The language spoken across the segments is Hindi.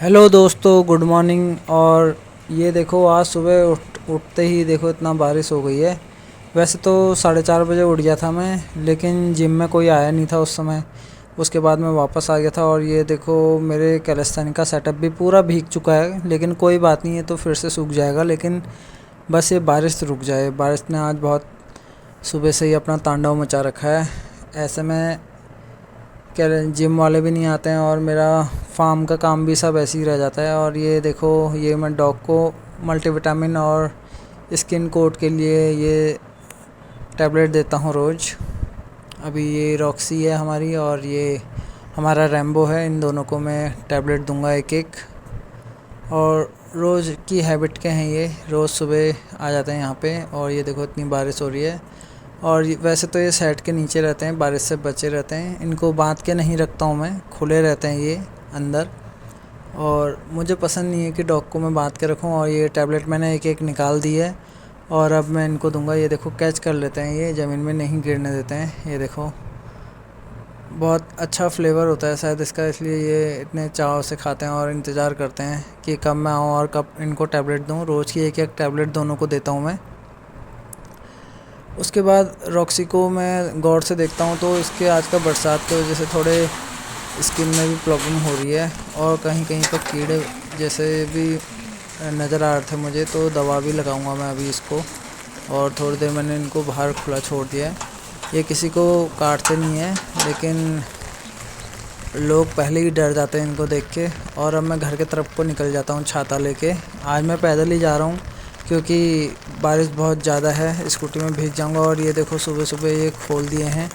हेलो दोस्तों, गुड मॉर्निंग। और ये देखो, आज सुबह उठते ही देखो इतना बारिश हो गई है। वैसे तो 4:30 बजे उठ गया था मैं, लेकिन जिम में कोई आया नहीं था उस समय। उसके बाद मैं वापस आ गया था और ये देखो मेरे कैलिस्थेनिक का सेटअप भी पूरा भीग चुका है। लेकिन कोई बात नहीं है, तो फिर से सूख जाएगा। लेकिन बस ये बारिश रुक जाए। बारिश ने आज बहुत सुबह से ही अपना तांडव मचा रखा है। ऐसे में क्या, जिम वाले भी नहीं आते हैं और मेरा फार्म का काम भी सब ऐसे ही रह जाता है। और ये देखो, ये मैं डॉग को मल्टीविटामिन और स्किन कोट के लिए ये टैबलेट देता हूँ रोज़। अभी ये रॉक्सी है हमारी और ये हमारा रैम्बो है। इन दोनों को मैं टैबलेट दूंगा एक एक। और रोज़ की हैबिट के हैं ये, रोज़ सुबह आ जाते हैं यहाँ पे। और ये देखो इतनी बारिश हो रही है। और वैसे तो ये सेट के नीचे रहते हैं, बारिश से बचे रहते हैं। इनको बांध के नहीं रखता हूँ मैं, खुले रहते हैं ये अंदर। और मुझे पसंद नहीं है कि डॉग को मैं बांध के रखूँ। और ये टैबलेट मैंने एक एक निकाल दी है और अब मैं इनको दूंगा। ये देखो कैच कर लेते हैं, ये ज़मीन में नहीं गिरने देते हैं। ये देखो बहुत अच्छा फ्लेवर होता है शायद इसका, इसलिए ये इतने चाव से खाते हैं और इंतज़ार करते हैं कि कब मैं आऊँ और कब इनको टैबलेट दूँ। रोज़ की एक एक टैबलेट दोनों को देता हूँ मैं। उसके बाद रॉक्सी को मैं गौर से देखता हूँ तो इसके आज का बरसात की वजह से थोड़े स्किन में भी प्रॉब्लम हो रही है और कहीं कहीं पर कीड़े जैसे भी नज़र आ रहे थे मुझे। तो दवा भी लगाऊंगा मैं अभी इसको। और थोड़ी देर मैंने इनको बाहर खुला छोड़ दिया है। ये किसी को काटते नहीं है, लेकिन लोग पहले ही डर जाते हैं इनको देख के। और अब मैं घर के तरफ को निकल जाता हूँ छाता लेके। आज मैं पैदल ही जा रहा हूँ क्योंकि बारिश बहुत ज़्यादा है, स्कूटी में भीग जाऊँगा। और ये देखो सुबह सुबह ये खोल दिए हैं।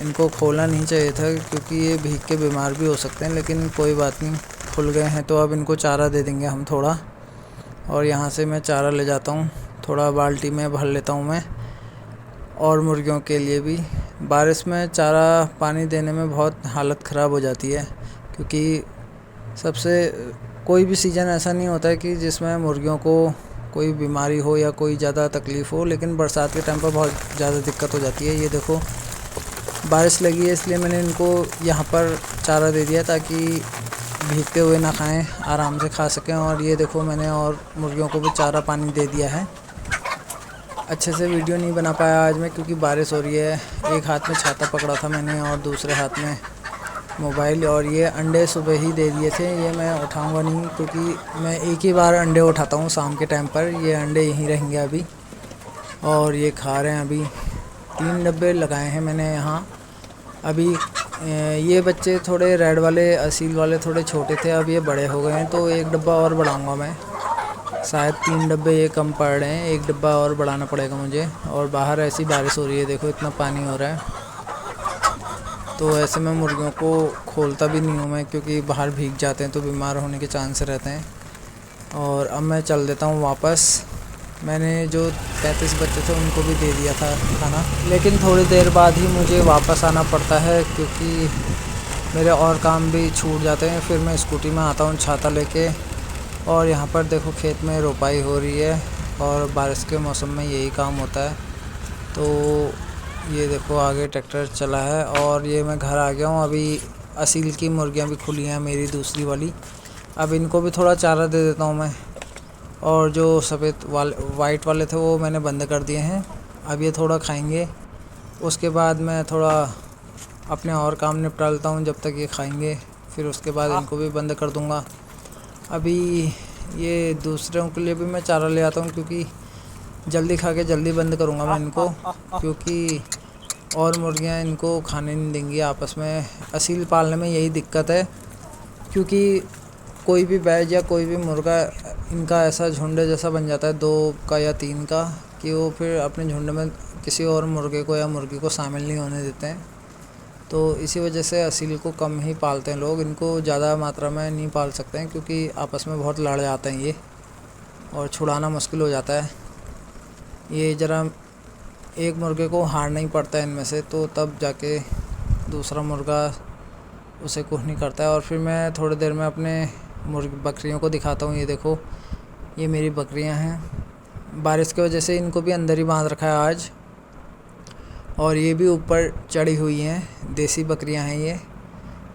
इनको खोलना नहीं चाहिए था क्योंकि ये भीग के बीमार भी हो सकते हैं, लेकिन कोई बात नहीं, खुल गए हैं। तो अब इनको चारा दे देंगे हम थोड़ा। और यहाँ से मैं चारा ले जाता हूँ, थोड़ा बाल्टी में भर लेता हूँ मैं। और मुर्गियों के लिए भी बारिश में चारा पानी देने में बहुत हालत ख़राब हो जाती है, क्योंकि सबसे कोई भी सीज़न ऐसा नहीं होता है कि जिसमें मुर्गियों को कोई बीमारी हो या कोई ज़्यादा तकलीफ़ हो। लेकिन बरसात के टाइम पर बहुत ज़्यादा दिक्कत हो जाती है। ये देखो बारिश लगी है, इसलिए मैंने इनको यहाँ पर चारा दे दिया ताकि भीगते हुए ना खाएं, आराम से खा सकें। और ये देखो मैंने और मुर्गियों को भी चारा पानी दे दिया है। अच्छे से वीडियो नहीं बना पाया आज मैं क्योंकि बारिश हो रही है। एक हाथ में छाता पकड़ा था मैंने और दूसरे हाथ में मोबाइल। और ये अंडे सुबह ही दे दिए थे, ये मैं उठाऊंगा नहीं क्योंकि मैं एक ही बार अंडे उठाता हूँ शाम के टाइम पर। ये अंडे यहीं रहेंगे अभी और ये खा रहे हैं। अभी 3 डब्बे लगाए हैं मैंने यहाँ। अभी ये बच्चे थोड़े रेड वाले असील वाले थोड़े छोटे थे, अब ये बड़े हो गए हैं तो एक डब्बा और बढ़ाऊँगा मैं। शायद 3 डब्बे ये कम पड़ रहे हैं, एक डब्बा और बढ़ाना पड़ेगा मुझे। और बाहर ऐसी बारिश हो रही है, देखो इतना पानी हो रहा है। तो ऐसे में मुर्गियों को खोलता भी नहीं हूँ मैं क्योंकि बाहर भीग जाते हैं तो बीमार होने के चांस रहते हैं। और अब मैं चल देता हूँ वापस। मैंने जो 33 बच्चे थे उनको भी दे दिया था खाना, लेकिन थोड़ी देर बाद ही मुझे वापस आना पड़ता है क्योंकि मेरे और काम भी छूट जाते हैं। फिर मैं स्कूटी में आता हूँ छाता लेके। और यहाँ पर देखो खेत में रोपाई हो रही है और बारिश के मौसम में यही काम होता है। तो ये देखो आगे ट्रैक्टर चला है और ये मैं घर आ गया हूँ। अभी असील की मुर्गियाँ भी खुली हैं मेरी दूसरी वाली। अब इनको भी थोड़ा चारा दे देता हूँ मैं। और जो सफ़ेद वाइट वाले थे वो मैंने बंद कर दिए हैं। अब ये थोड़ा खाएंगे, उसके बाद मैं थोड़ा अपने और काम निपटा लेता हूँ जब तक ये खाएंगे। फिर उसके बाद इनको भी बंद कर दूँगा। अभी ये दूसरों के लिए भी मैं चारा ले आता हूँ क्योंकि जल्दी खा के जल्दी बंद करूँगा मैं इनको, क्योंकि और मुर्गियाँ इनको खाने नहीं देंगी आपस में। असील पालने में यही दिक्कत है क्योंकि कोई भी बैज या कोई भी मुर्गा इनका ऐसा झुंड जैसा बन जाता है, 2 का या 3 का, कि वो फिर अपने झुंड में किसी और मुर्गे को या मुर्गी को शामिल नहीं होने देते हैं। तो इसी वजह से असील को कम ही पालते हैं लोग, इनको ज़्यादा मात्रा में नहीं पाल सकते हैं क्योंकि आपस में बहुत लड़ जाते हैं ये और छुड़ाना मुश्किल हो जाता है। ये ज़रा एक मुर्गे को हारना ही पड़ता है इनमें से, तो तब जाके दूसरा मुर्गा उसे कुछ नहीं करता है। और फिर मैं थोड़ी देर में अपने बकरियों को दिखाता हूँ। ये देखो ये मेरी बकरियाँ हैं। बारिश की वजह से इनको भी अंदर ही बांध रखा है आज। और ये भी ऊपर चढ़ी हुई हैं, देसी बकरियां हैं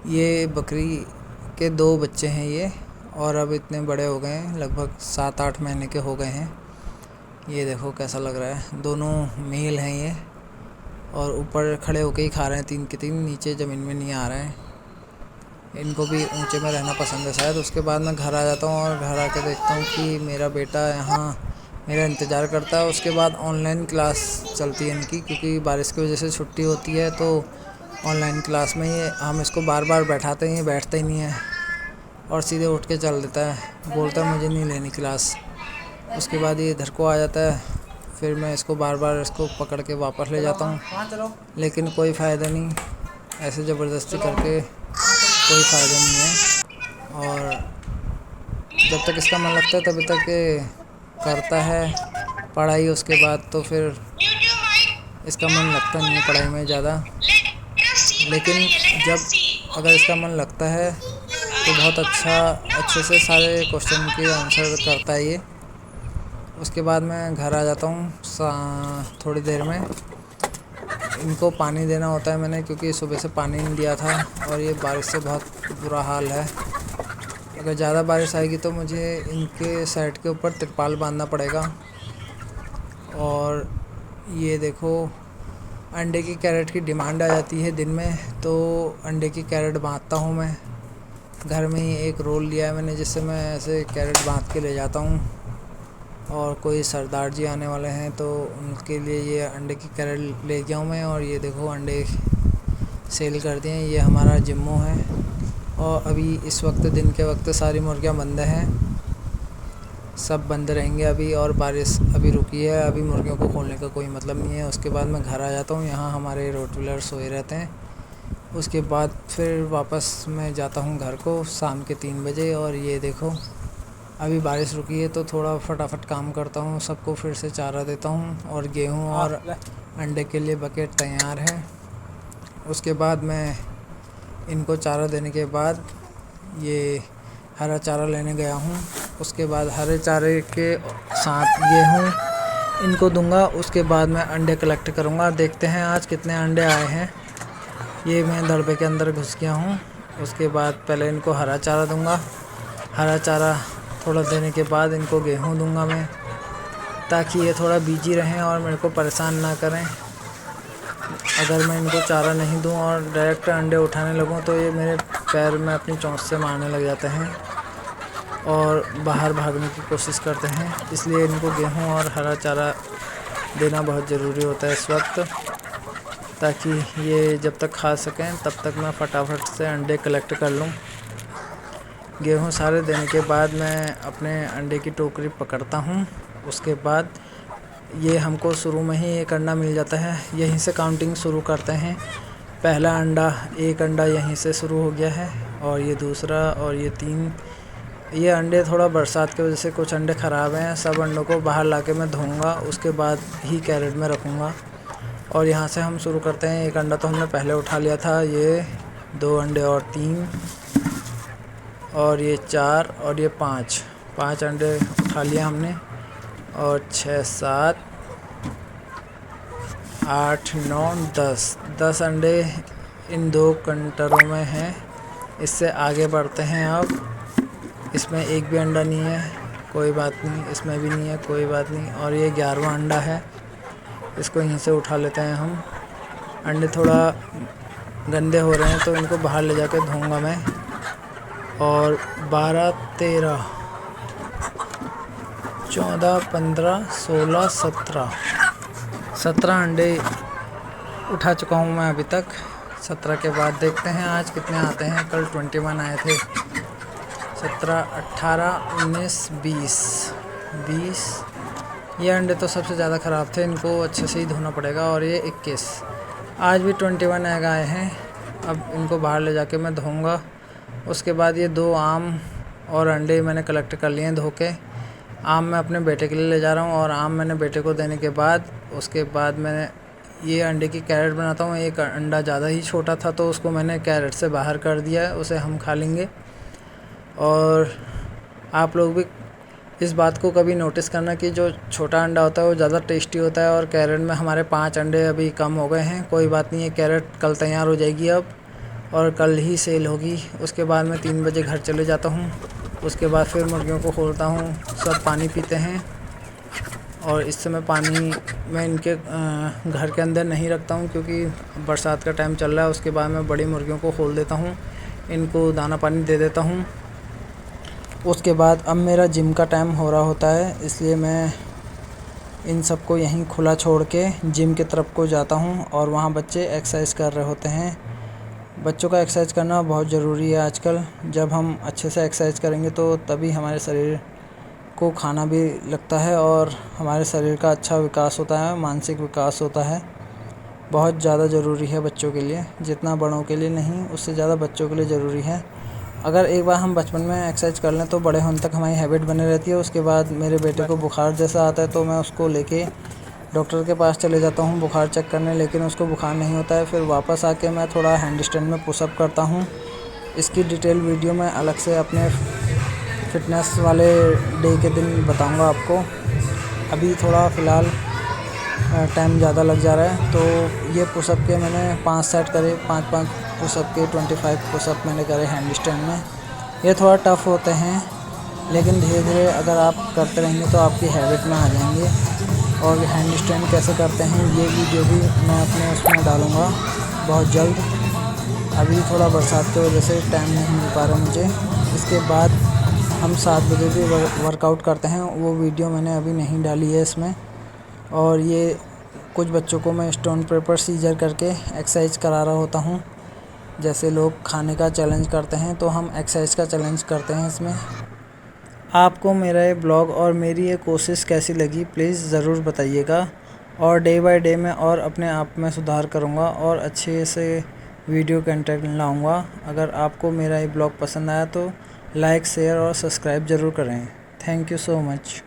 ये बकरी के 2 बच्चे हैं ये। और अब इतने बड़े हो गए हैं, लगभग 7-8 महीने के हो गए हैं। ये देखो कैसा लग रहा है, दोनों मेल हैं ये, और ऊपर खड़े होके ही खा रहे हैं 3 के 3, नीचे ज़मीन में नहीं आ रहे हैं। इनको भी ऊंचे में रहना पसंद है शायद। उसके बाद मैं घर आ जाता हूँ और घर आके देखता हूँ कि मेरा बेटा यहाँ मेरा इंतज़ार करता है। उसके बाद ऑनलाइन क्लास चलती है इनकी, क्योंकि बारिश की वजह से छुट्टी होती है, तो ऑनलाइन क्लास में ही हम इसको बार बार बैठाते हैं, ये बैठता ही नहीं है और सीधे उठ के चल देता है, बोलता है मुझे नहीं लेनी क्लास। उसके बाद ये इधर को आ जाता है, फिर मैं इसको बार बार इसको पकड़ के वापस ले जाता हूँ, लेकिन कोई फ़ायदा नहीं, ऐसे ज़बरदस्ती करके कोई फ़ायदा नहीं है। और जब तक इसका मन लगता है तभी तक ये करता है पढ़ाई। उसके बाद तो फिर इसका मन लगता नहीं है पढ़ाई में ज़्यादा, लेकिन जब अगर इसका मन लगता है तो बहुत अच्छे से सारे क्वेश्चन के आंसर करता है ये। उसके बाद मैं घर आ जाता हूँ थोड़ी देर में। इनको पानी देना होता है मैंने, क्योंकि सुबह से पानी नहीं दिया था और ये बारिश से बहुत बुरा हाल है। अगर ज़्यादा बारिश आएगी तो मुझे इनके साइड के ऊपर तिरपाल बांधना पड़ेगा। और ये देखो, अंडे की कैरेट की डिमांड आ जाती है दिन में, तो अंडे की कैरेट बांधता हूँ मैं। घर में ही एक रोल लिया है मैंने, जिससे मैं ऐसे कैरेट बांध के ले जाता हूँ। और कोई सरदार जी आने वाले हैं तो उनके लिए ये अंडे की कैरेट ले गया हूँ मैं। और ये देखो अंडे सेल कर दिए हैं। ये हमारा जिम्मो है, और अभी इस वक्त दिन के वक्त सारी मुर्गियाँ बंद हैं, सब बंद रहेंगे अभी। और बारिश अभी रुकी है, अभी मुर्गियों को खोलने का कोई मतलब नहीं है। उसके बाद मैं घर आ जाता हूँ, यहाँ हमारे रोटवीलर सोए रहते हैं। उसके बाद फिर वापस मैं जाता हूँ घर को शाम के 3 बजे। और ये देखो अभी बारिश रुकी है तो थोड़ा फटाफट काम करता हूँ, सबको फिर से चारा देता हूँ, और गेहूँ और अंडे के लिए बकेट तैयार है। उसके बाद मैं इनको चारा देने के बाद ये हरा चारा लेने गया हूँ। उसके बाद हरे चारे के साथ गेहूँ इनको दूंगा। उसके बाद मैं अंडे कलेक्ट करूँगा। देखते हैं आज कितने अंडे आए हैं। ये मैं दड़बे के अंदर घुस गया हूँ। उसके बाद पहले इनको हरा चारा दूंगा। हरा चारा थोड़ा देने के बाद इनको गेहूँ दूंगा मैं, ताकि ये थोड़ा बिजी रहें और मेरे को परेशान ना करें। अगर मैं इनको चारा नहीं दूं और डायरेक्ट अंडे उठाने लगूं तो ये मेरे पैर में अपनी चोंच से मारने लग जाते हैं और बाहर भागने की कोशिश करते हैं। इसलिए इनको गेहूं और हरा चारा देना बहुत ज़रूरी होता है इस वक्त, ताकि ये जब तक खा सकें तब तक मैं फटाफट से अंडे कलेक्ट कर लूं। गेहूं सारे देने के बाद मैं अपने अंडे की टोकरी पकड़ता हूं। उसके बाद ये हमको शुरू में ही एक अंडा मिल जाता है, यहीं से काउंटिंग शुरू करते हैं। पहला अंडा, एक अंडा यहीं से शुरू हो गया है, और ये दूसरा, और ये 3। ये अंडे थोड़ा बरसात की वजह से कुछ अंडे ख़राब हैं। सब अंडों को बाहर लाके मैं धोऊंगा, उसके बाद ही कैरेट में रखूँगा। और यहाँ से हम शुरू करते हैं। एक अंडा तो हमने पहले उठा लिया था, ये 2 अंडे और 3, और ये 4, और ये 5 अंडे उठा लिया हमने। और 6, 7, 8, 9, 10 अंडे इन 2 कंटरों में हैं। इससे आगे बढ़ते हैं। अब इसमें एक भी अंडा नहीं है, कोई बात नहीं। इसमें भी नहीं है, कोई बात नहीं। और ये 11वां अंडा है, इसको यहीं से उठा लेते हैं हम। अंडे थोड़ा गंदे हो रहे हैं तो इनको बाहर ले जाकर धोऊंगा मैं। और 12, 13, 14, 15, 16, 17 अंडे उठा चुका हूँ मैं अभी तक। 17 के बाद देखते हैं आज कितने आते हैं। कल 21 आए थे। 17, 18, 19, 20। ये अंडे तो सबसे ज़्यादा ख़राब थे, इनको अच्छे से ही धोना पड़ेगा। और ये 21, आज भी 21 एग आए हैं। अब इनको बाहर ले जाके मैं धोऊंगा। उसके बाद ये 2 आम और अंडे मैंने कलेक्ट कर लिए हैं धो के। आम मैं अपने बेटे के लिए ले जा रहा हूँ, और आम मैंने बेटे को देने के बाद उसके बाद मैंने ये अंडे की कैरेट बनाता हूँ। एक अंडा ज़्यादा ही छोटा था तो उसको मैंने कैरेट से बाहर कर दिया है, उसे हम खा लेंगे। और आप लोग भी इस बात को कभी नोटिस करना कि जो छोटा अंडा होता है वो ज़्यादा टेस्टी होता है। और कैरेट में हमारे 5 अंडे अभी कम हो गए हैं, कोई बात नहीं है। कैरेट कल तैयार हो जाएगी अब, और कल ही सेल होगी। उसके बाद मैं 3 बजे घर चले जाता हूँ। उसके बाद फिर मुर्गियों को खोलता हूँ, सब पानी पीते हैं। और इस समय पानी मैं इनके घर के अंदर नहीं रखता हूँ क्योंकि बरसात का टाइम चल रहा है। उसके बाद मैं बड़ी मुर्गियों को खोल देता हूँ, इनको दाना पानी दे देता हूँ। उसके बाद अब मेरा जिम का टाइम हो रहा होता है, इसलिए मैं इन सबको यहीं खुला छोड़ के जिम की तरफ को जाता हूँ और वहाँ बच्चे एक्सरसाइज कर रहे होते हैं। बच्चों का एक्सरसाइज करना बहुत ज़रूरी है आजकल। जब हम अच्छे से एक्सरसाइज करेंगे तो तभी हमारे शरीर को खाना भी लगता है और हमारे शरीर का अच्छा विकास होता है, मानसिक विकास होता है। बहुत ज़्यादा ज़रूरी है बच्चों के लिए, जितना बड़ों के लिए नहीं उससे ज़्यादा बच्चों के लिए ज़रूरी है। अगर एक बार हम बचपन में एक्सरसाइज कर लें तो बड़े होने तक हमारी हैबिट बनी रहती है। उसके बाद मेरे बेटे को बुखार जैसा आता है तो मैं उसको लेके डॉक्टर के पास चले जाता हूँ बुखार चेक करने, लेकिन उसको बुखार नहीं होता है। फिर वापस आके मैं थोड़ा हैंड स्टैंड में पुशअप करता हूँ। इसकी डिटेल वीडियो मैं अलग से अपने फिटनेस वाले डे के दिन बताऊँगा आपको। अभी थोड़ा फ़िलहाल टाइम ज़्यादा लग जा रहा है, तो ये पुशअप के मैंने 5 सेट करे, 5-5 पुशअप के 25 पुशअप मैंने करे हैंड स्टैंड में। ये थोड़ा टफ़ होते हैं, लेकिन धीरे धीरे अगर आप करते रहेंगे तो आपकी हैबिट में आ जाएंगे। और हैंड स्टैंड कैसे करते हैं ये वीडियो भी मैं अपने उसमें डालूँगा बहुत जल्द। अभी थोड़ा बरसात की वजह से टाइम नहीं मिल पा रहा मुझे। इसके बाद हम 7 बजे भी वर्कआउट करते हैं, वो वीडियो मैंने अभी नहीं डाली है इसमें। और ये कुछ बच्चों को मैं स्टोन पेपर सीजर करके एक्सरसाइज करा रहा होता हूँ। जैसे लोग खाने का चैलेंज करते हैं तो हम एक्सरसाइज का चैलेंज करते हैं इसमें। आपको मेरा ये ब्लॉग और मेरी ये कोशिश कैसी लगी प्लीज़ ज़रूर बताइएगा। और डे बाय डे मैं और अपने आप में सुधार करूँगा और अच्छे से वीडियो कंटेंट लाऊँगा। अगर आपको मेरा ये ब्लॉग पसंद आया तो लाइक, शेयर और सब्सक्राइब ज़रूर करें। Thank you so much.